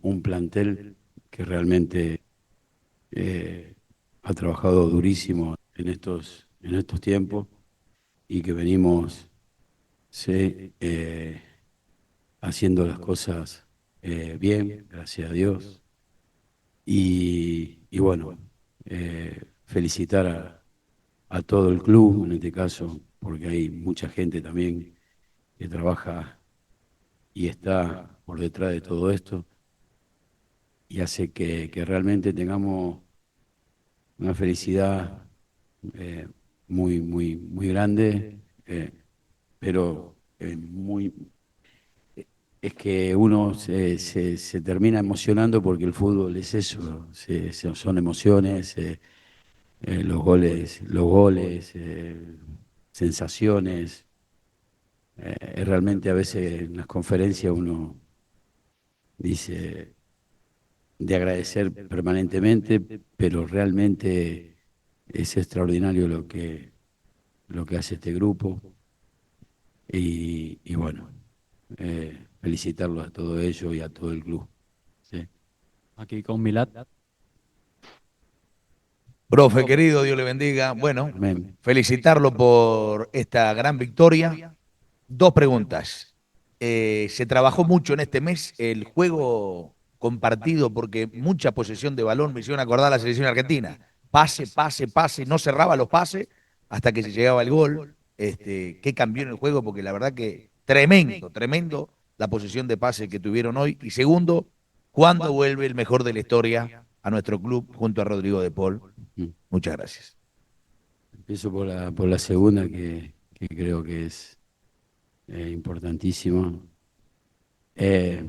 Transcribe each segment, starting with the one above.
un plantel que realmente ha trabajado durísimo en estos tiempos y que venimos sí, haciendo las cosas bien, gracias a Dios. Y bueno, felicitar a todo el club, en este caso, porque hay mucha gente también que trabaja y está por detrás de todo esto y hace que realmente tengamos una felicidad eh, muy grande, pero es que uno se termina emocionando porque el fútbol es eso, son emociones, los goles, sensaciones. Realmente a veces en las conferencias uno dice de agradecer permanentemente, pero realmente es extraordinario lo que hace este grupo y bueno, felicitarlos a todo ello y a todo el club. ¿Sí? Aquí con Milad. Profe querido, Dios le bendiga. Bueno, Amén. felicitarlo por esta gran victoria. Dos preguntas. Se trabajó mucho en este mes el juego compartido porque mucha posesión de balón me hicieron acordar a la selección argentina. Pase, pase, pase, no cerraba los pases hasta que se llegaba el gol. ¿Qué cambió en el juego? Porque la verdad que tremendo, tremendo la posesión de pase que tuvieron hoy. Y segundo, ¿cuándo vuelve el mejor de la historia a nuestro club junto a Rodrigo de Paul? Mm. Muchas gracias. Empiezo por la segunda, que creo que es importantísima. Eh,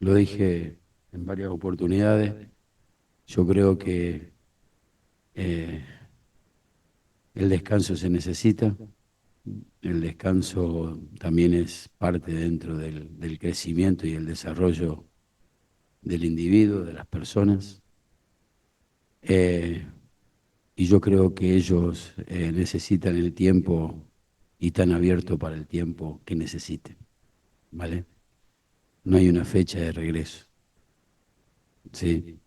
lo dije en varias oportunidades. Yo creo que eh, el descanso se necesita. El descanso también es parte dentro del crecimiento y el desarrollo del individuo, de las personas. Eh, y yo creo que ellos necesitan el tiempo y están abiertos para el tiempo que necesiten, ¿vale? No hay una fecha de regreso, ¿sí?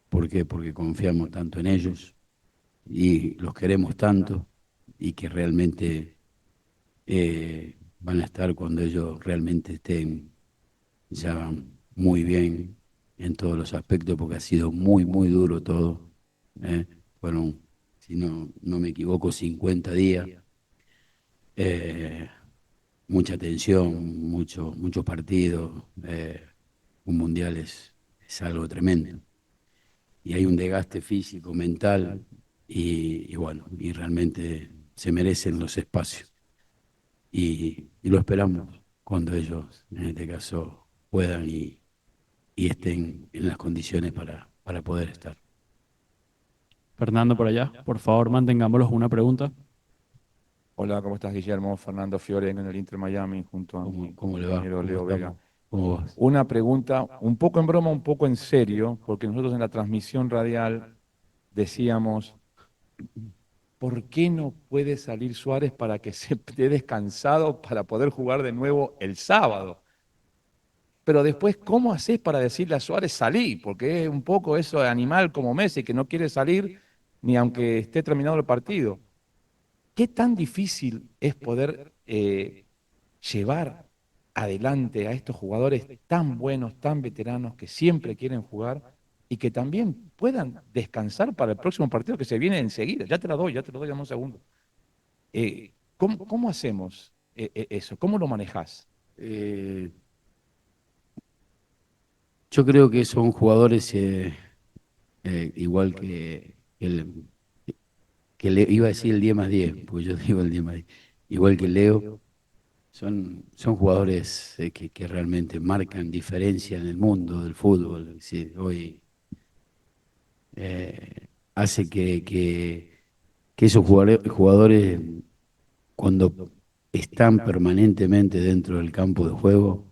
¿Por qué? Porque confiamos tanto en ellos y los queremos tanto y que realmente van a estar cuando ellos realmente estén ya muy bien en todos los aspectos, porque ha sido muy duro todo. ¿Eh? Fueron, si no me equivoco, 50 días, eh, mucha tensión, muchos partidos. Un mundial es algo tremendo. Y hay un desgaste físico, mental, y bueno, y realmente se merecen los espacios. Y lo esperamos cuando ellos, en este caso, puedan y estén en las condiciones para poder estar. Fernando por allá. Por favor, mantengámoslos una pregunta. Hola, ¿cómo estás, Guillermo? Fernando Fiore en el Inter Miami junto a mi Cómo le va? compañero ¿Cómo Leo Vega. estamos? ¿Cómo vas? Una pregunta, un poco en broma, un poco en serio, porque nosotros en la transmisión radial decíamos, ¿por qué no puede salir Suárez para que se esté descansado para poder jugar de nuevo el sábado? Pero después, ¿cómo haces para decirle a Suárez salí? Porque es un poco eso de animal como Messi, que no quiere salir ni aunque esté terminado el partido. ¿Qué tan difícil es poder llevar adelante a estos jugadores tan buenos, tan veteranos, que siempre quieren jugar y que también puedan descansar para el próximo partido que se viene enseguida? Ya te lo doy, dame un segundo. ¿Cómo hacemos eso? ¿Cómo lo manejás? Eh, yo creo que son jugadores igual iba a decir el 10 más 10 porque yo digo el 10 más 10 igual que Leo, son jugadores que realmente marcan diferencia en el mundo del fútbol. Sí, hoy hace que esos jugadores, cuando están permanentemente dentro del campo de juego,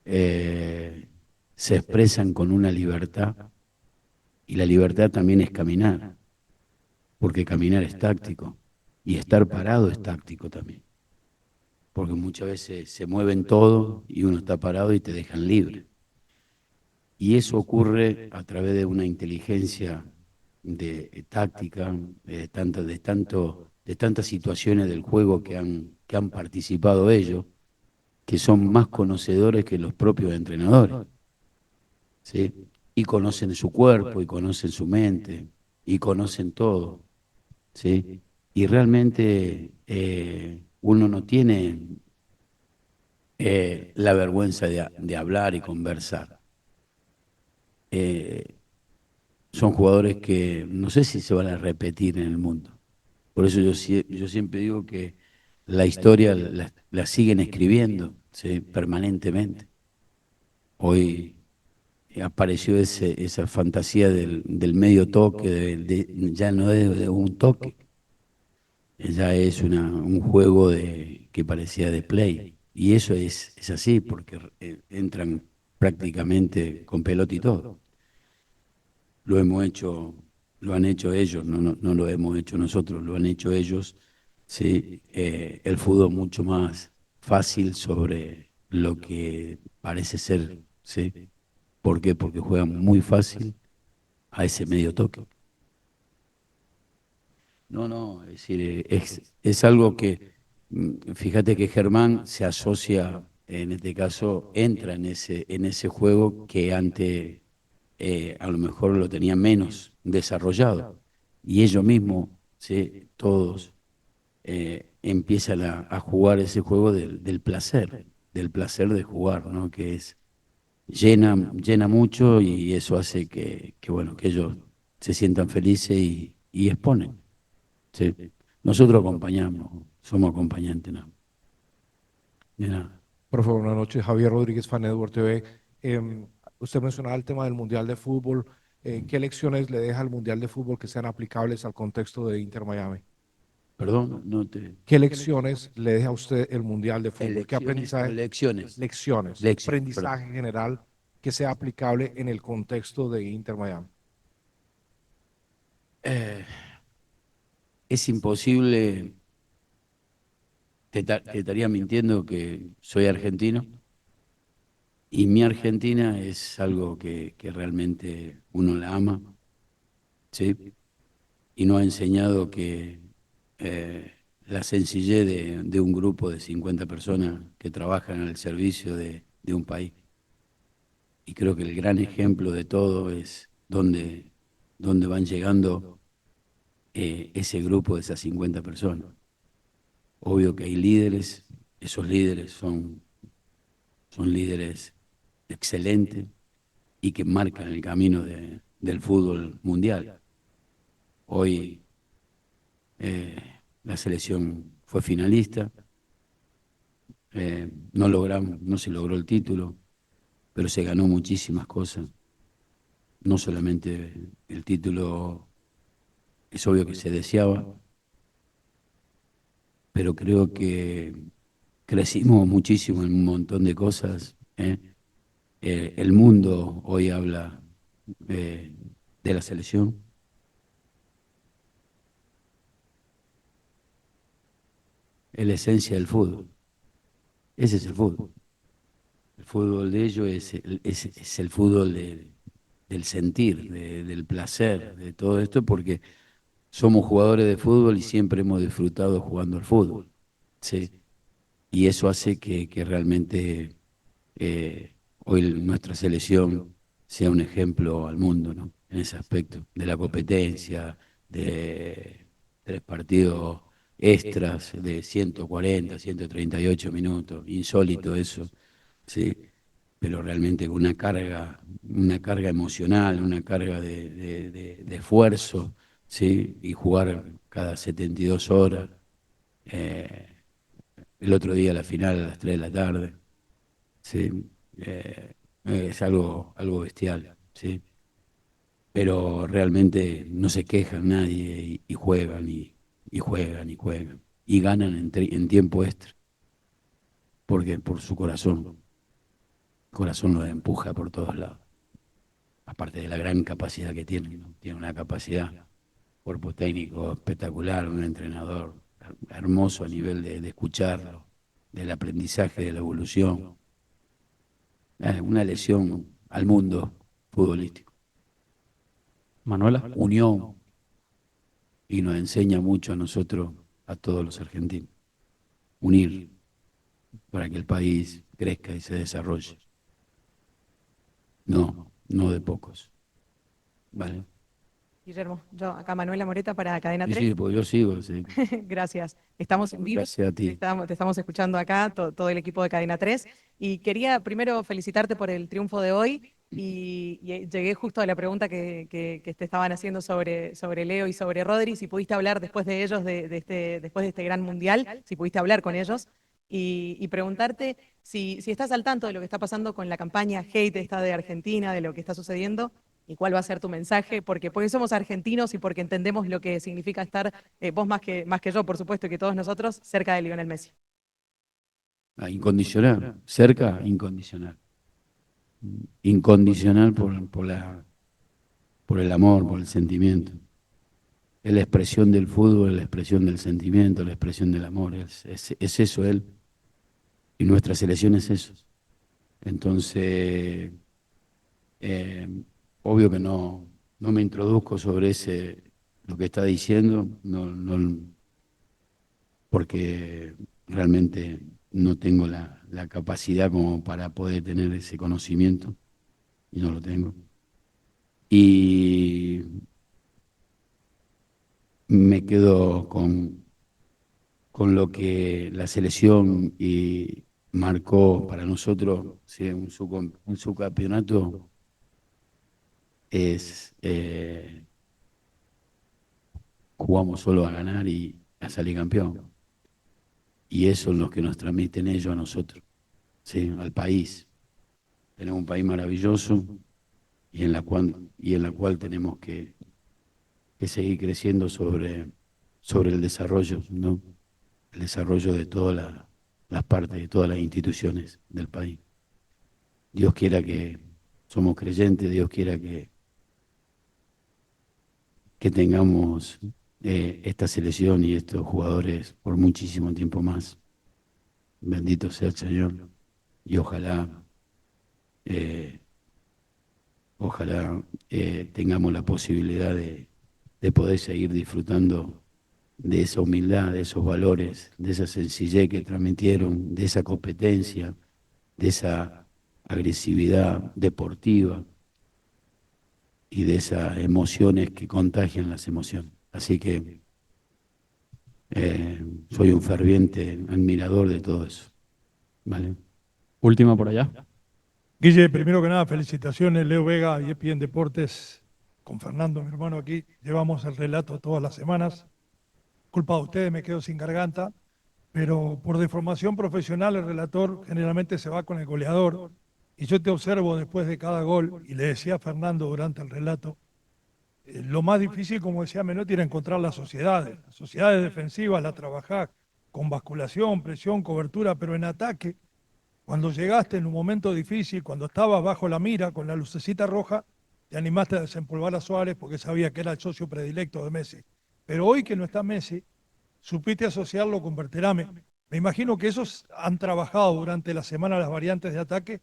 eh, se expresan con una libertad, y la libertad también es caminar, porque caminar es táctico y estar parado es táctico también, porque muchas veces se mueven todo y uno está parado y te dejan libre. Y eso ocurre a través de una inteligencia táctica, de tantas situaciones del juego que han participado ellos, que son más conocedores que los propios entrenadores, ¿sí? Y conocen su cuerpo, y conocen su mente, y conocen todo, ¿sí? Y realmente uno no tiene la vergüenza de hablar y conversar. Eh, Son jugadores que no sé si se van a repetir en el mundo. Por eso yo siempre digo que la historia la siguen escribiendo, ¿sí? Permanentemente. Hoy apareció esa fantasía del medio toque, ya no es de un toque, ya es un juego que parecía de play. Y eso es así, porque entran prácticamente con pelota y todo. Lo hemos hecho, lo han hecho ellos, no lo hemos hecho nosotros, lo han hecho ellos, ¿sí? El fútbol mucho más fácil sobre lo que parece ser, ¿sí? ¿Por qué? Porque juegan muy fácil a ese medio toque. No, es decir, es algo que, fíjate que Germán se asocia, en este caso, entra en ese juego que antes a lo mejor lo tenían menos desarrollado. Y ellos mismos, ¿sí? Todos empiezan a jugar ese juego del placer de jugar, ¿no? Que es, llena mucho y eso hace bueno, que ellos se sientan felices y exponen. ¿Sí? Nosotros acompañamos, somos acompañantes, ¿no? De nada. Por favor, buenas noches. Javier Rodríguez, Fan Network TV. Usted mencionaba el tema del Mundial de Fútbol. ¿Qué lecciones le deja el Mundial de Fútbol que sean aplicables al contexto de Inter Miami? Perdón, no te... ¿Qué lecciones le deja a usted el Mundial de Fútbol? ¿Qué Elecciones o aprendizaje? lecciones. Lecciones, aprendizaje general que sea aplicable en el contexto de Inter Miami. Eh, es imposible, te estaría mintiendo que soy argentino y mi Argentina es algo que realmente uno la ama, ¿sí? Y nos ha enseñado que la sencillez de un grupo de 50 personas que trabajan al servicio de un país. Y creo que el gran ejemplo de todo es dónde van llegando ese grupo de esas 50 personas. Obvio que hay líderes, esos líderes son líderes excelentes y que marcan el camino del fútbol mundial. Hoy eh, la selección fue finalista, no se logró el título, pero se ganó muchísimas cosas. No solamente el título, es obvio que se deseaba, pero creo que crecimos muchísimo en un montón de cosas, ¿eh? El mundo hoy habla eh, de la selección. Es la esencia del fútbol. Ese es el fútbol. El fútbol de ellos es el fútbol del sentir, del placer, de todo esto, porque somos jugadores de fútbol y siempre hemos disfrutado jugando al fútbol, ¿sí? Y eso hace que realmente hoy nuestra selección sea un ejemplo al mundo, ¿no? En ese aspecto, de la competencia, de 3 partidos extras de 140, 138 minutos, insólito eso, ¿sí? Pero realmente con una carga emocional, una carga de esfuerzo, ¿sí? Y jugar cada 72 horas. eh, el otro día la final a las 3 de la tarde, ¿sí? Es algo bestial, ¿sí? Pero realmente no se quejan nadie y juegan y juegan y juegan y ganan en tiempo extra, porque por su corazón. El corazón los empuja por todos lados. Aparte de la gran capacidad que tienen, ¿no? Tiene una capacidad, cuerpo técnico espectacular, un entrenador hermoso a nivel de escucharlo, del aprendizaje, de la evolución. Una lesión al mundo futbolístico. Manuela. Unión, y nos enseña mucho a nosotros, a todos los argentinos. Unir para que el país crezca y se desarrolle. No de pocos. ¿Vale? Guillermo, yo acá Manuela Moreta para Cadena Sí, 3. sí, porque yo sigo, sí. Gracias. Estamos en vivo. Gracias a ti. Te estamos escuchando acá, todo el equipo de Cadena 3. Y quería primero felicitarte por el triunfo de hoy. Y llegué justo a la pregunta que te estaban haciendo sobre Leo y sobre Rodri. Si pudiste hablar después de ellos, después de este gran mundial, si pudiste hablar con ellos. Y preguntarte si estás al tanto de lo que está pasando con la campaña hate esta de Argentina, de lo que está sucediendo. ¿Y cuál va a ser tu mensaje? Porque somos argentinos y porque entendemos lo que significa estar, vos más que yo, por supuesto, y que todos nosotros, cerca de Lionel Messi. Incondicional, cerca, incondicional. Incondicional por el amor, por el sentimiento. Es la expresión del fútbol, es la expresión del sentimiento, la expresión del amor. Es eso él. Y nuestra selección es eso. Entonces, obvio que no me introduzco sobre lo que está diciendo, porque realmente no tengo la capacidad como para poder tener ese conocimiento, y no lo tengo. Y me quedo con lo que la selección marcó para nosotros, sí, un subcampeonato es jugamos solo a ganar y a salir campeón. Y eso es lo que nos transmiten ellos a nosotros, ¿sí? Al país. Tenemos un país maravilloso y en la cual tenemos que seguir creciendo sobre el desarrollo, ¿no? El desarrollo de todas las partes, de todas las instituciones del país. Dios quiera que somos creyentes, Dios quiera que tengamos esta selección y estos jugadores por muchísimo tiempo más. Bendito sea el Señor. Y ojalá tengamos la posibilidad de poder seguir disfrutando de esa humildad, de esos valores, de esa sencillez que transmitieron, de esa competencia, de esa agresividad deportiva y de esas emociones que contagian las emociones. Así que soy un ferviente admirador de todo eso. ¿Vale? Última por allá. Guille, primero que nada, felicitaciones, Leo Vega y ESPN Deportes, con Fernando, mi hermano aquí. Llevamos el relato todas las semanas. Culpa de ustedes, me quedo sin garganta, pero por deformación profesional el relator generalmente se va con el goleador. Y yo te observo después de cada gol, y le decía a Fernando durante el relato, lo más difícil, como decía Menotti, era encontrar las sociedades. Las sociedades defensivas las trabajás con basculación, presión, cobertura, pero en ataque, cuando llegaste en un momento difícil, cuando estabas bajo la mira con la lucecita roja, te animaste a desempolvar a Suárez porque sabía que era el socio predilecto de Messi. Pero hoy que no está Messi, supiste asociarlo con Berterame. Me imagino que esos han trabajado durante la semana las variantes de ataque,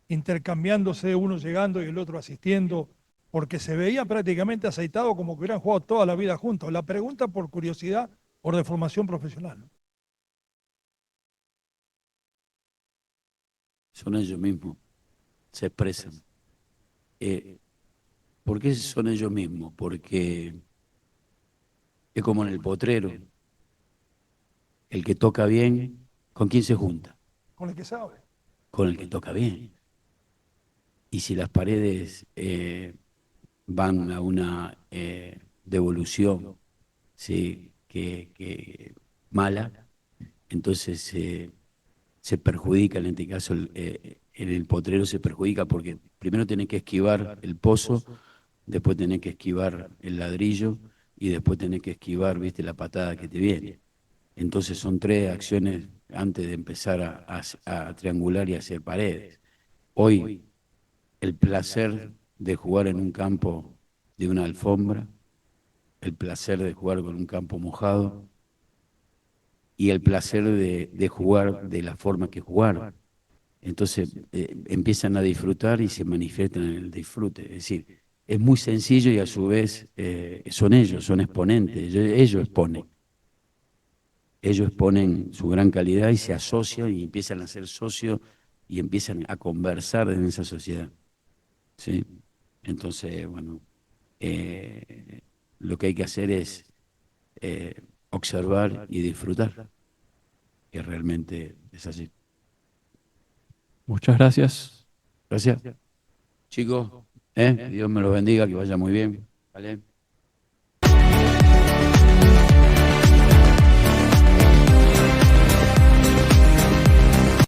intercambiándose, uno llegando y el otro asistiendo, porque se veía prácticamente aceitado como que hubieran jugado toda la vida juntos. La pregunta por curiosidad, por deformación profesional, ¿no? Son ellos mismos, se expresan. ¿Por qué son ellos mismos? Porque es como en el potrero, el que toca bien, ¿con quién se junta? Con el que sabe. Con el que toca bien. Y si las paredes van a una devolución, ¿sí? que mala, entonces se perjudica, en este caso en el potrero se perjudica porque primero tenés que esquivar el pozo, después tenés que esquivar el ladrillo y después tenés que esquivar, viste, la patada que te viene. Entonces son tres acciones antes de empezar a triangular y hacer paredes. Hoy el placer de jugar en un campo de una alfombra, el placer de jugar con un campo mojado y el placer de jugar de la forma que jugaron. Entonces empiezan a disfrutar y se manifiestan en el disfrute. Es decir, es muy sencillo y a su vez son ellos, son exponentes, ellos exponen. Ellos exponen su gran calidad y se asocian y empiezan a ser socios y empiezan a conversar en esa sociedad. ¿Sí? Entonces, bueno, lo que hay que hacer es observar y disfrutar, que realmente es así. Muchas gracias. Gracias. Chicos, Dios me los bendiga, que vaya muy bien. ¿Vale?